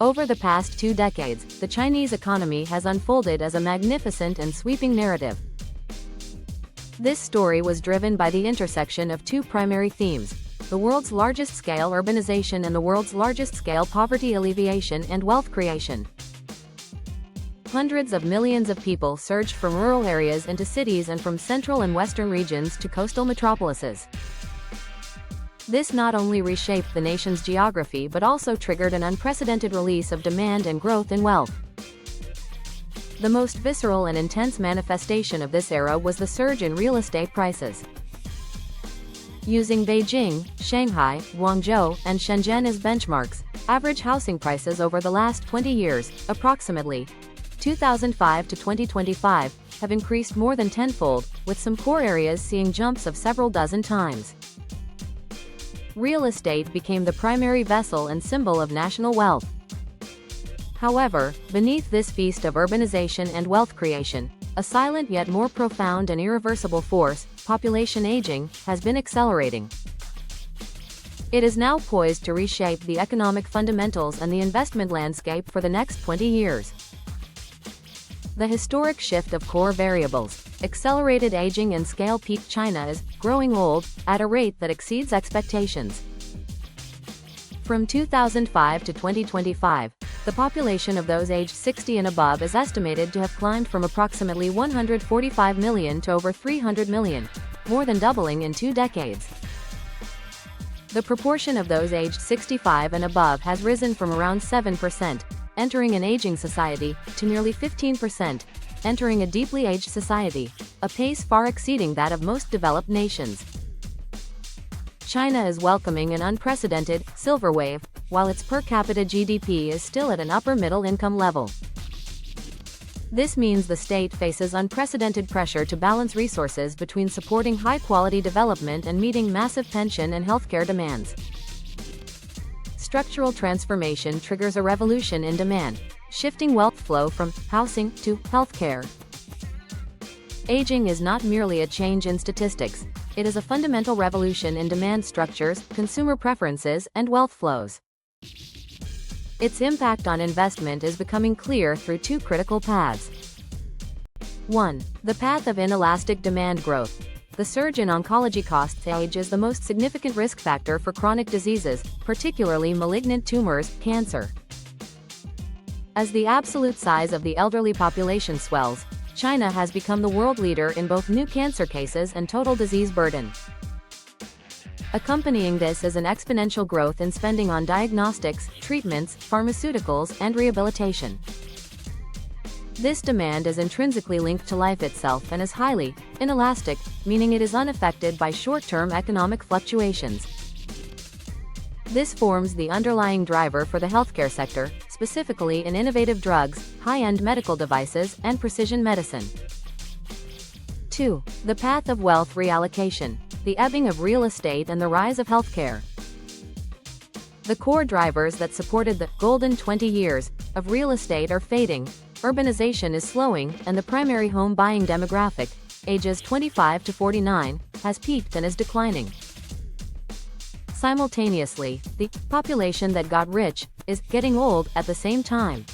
Over the past 2 decades, the Chinese economy has unfolded as a magnificent and sweeping narrative. This story was driven by the intersection of two primary themes: the world's largest scale urbanization and the world's largest scale poverty alleviation and wealth creation. Hundreds of millions of people surged from rural areas into cities and from central and western regions to coastal metropolises. This not only reshaped the nation's geography but also triggered an unprecedented release of demand and growth in wealth. The most visceral and intense manifestation of this era was the surge in real estate prices. Using Beijing, Shanghai, Guangzhou, and Shenzhen as benchmarks, average housing prices over the last 20 years, approximately 2005 to 2025, have increased more than tenfold, with some core areas seeing jumps of several dozen times. Real estate became the primary vessel and symbol of national wealth. However, beneath this feast of urbanization and wealth creation, a silent yet more profound and irreversible force, population aging, has been accelerating. It is now poised to reshape the economic fundamentals and the investment landscape for the next 20 years. The historic shift of core variables, accelerated aging and scale peak. China is growing old at a rate that exceeds expectations. From 2005 to 2025, the population of those aged 60 and above is estimated to have climbed from approximately 145 million to over 300 million, more than doubling in 2 decades. The proportion of those aged 65 and above has risen from around 7%, entering an aging society, to nearly 15%, entering a deeply aged society, a pace far exceeding that of most developed nations. China is welcoming an unprecedented silver wave, while its per capita GDP is still at an upper middle income level. This means the state faces unprecedented pressure to balance resources between supporting high-quality development and meeting massive pension and healthcare demands. Structural transformation triggers a revolution in demand, shifting wealth flow from housing to healthcare. Aging is not merely a change in statistics, it is a fundamental revolution in demand structures, consumer preferences, and wealth flows. Its impact on investment is becoming clear through 2 critical paths. 1. The path of inelastic demand growth. The surge in oncology costs. Age is the most significant risk factor for chronic diseases, particularly malignant tumors, cancer. As the absolute size of the elderly population swells, China has become the world leader in both new cancer cases and total disease burden. Accompanying this is an exponential growth in spending on diagnostics, treatments, pharmaceuticals, and rehabilitation. This demand is intrinsically linked to life itself and is highly inelastic, meaning it is unaffected by short-term economic fluctuations. This forms the underlying driver for the healthcare sector, specifically in innovative drugs, high-end medical devices, and precision medicine. 2. The path of wealth reallocation. The ebbing of real estate and the rise of healthcare. The core drivers that supported the golden 20 years of real estate are fading, urbanization is slowing, and the primary home buying demographic, ages 25 to 49, has peaked and is declining. Simultaneously, the population that got rich is getting old at the same time.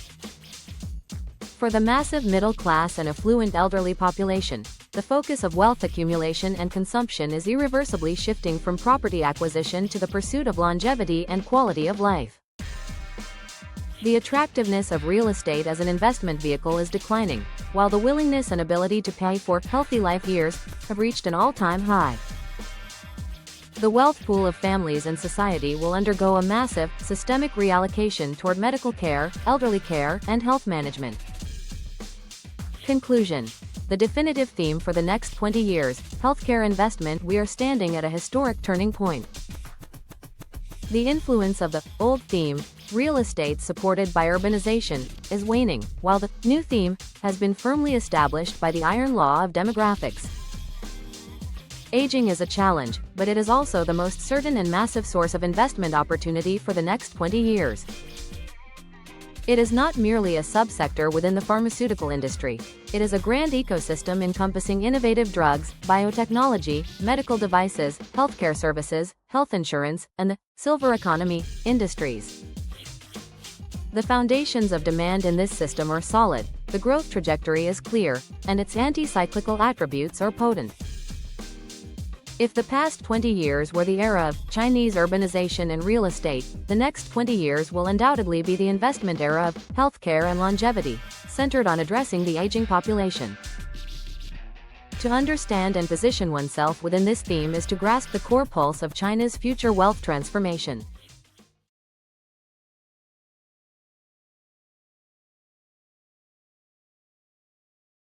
For the massive middle class and affluent elderly population, the focus of wealth accumulation and consumption is irreversibly shifting from property acquisition to the pursuit of longevity and quality of life. The attractiveness of real estate as an investment vehicle is declining, while the willingness and ability to pay for healthy life years have reached an all-time high. The wealth pool of families and society will undergo a massive, systemic reallocation toward medical care, elderly care, and health management. Conclusion. The definitive theme for the next 20 years, healthcare investment. We are standing at a historic turning point. The influence of the old theme, real estate supported by urbanization, is waning, while the new theme has been firmly established by the iron law of demographics. Aging is a challenge, but it is also the most certain and massive source of investment opportunity for the next 20 years. It is not merely a subsector within the pharmaceutical industry. It is a grand ecosystem encompassing innovative drugs, biotechnology, medical devices, healthcare services, health insurance, and the silver economy industries. The foundations of demand in this system are solid, the growth trajectory is clear, and its anti-cyclical attributes are potent. If the past 20 years were the era of Chinese urbanization and real estate, the next 20 years will undoubtedly be the investment era of healthcare and longevity, centered on addressing the aging population. To understand and position oneself within this theme is to grasp the core pulse of China's future wealth transformation.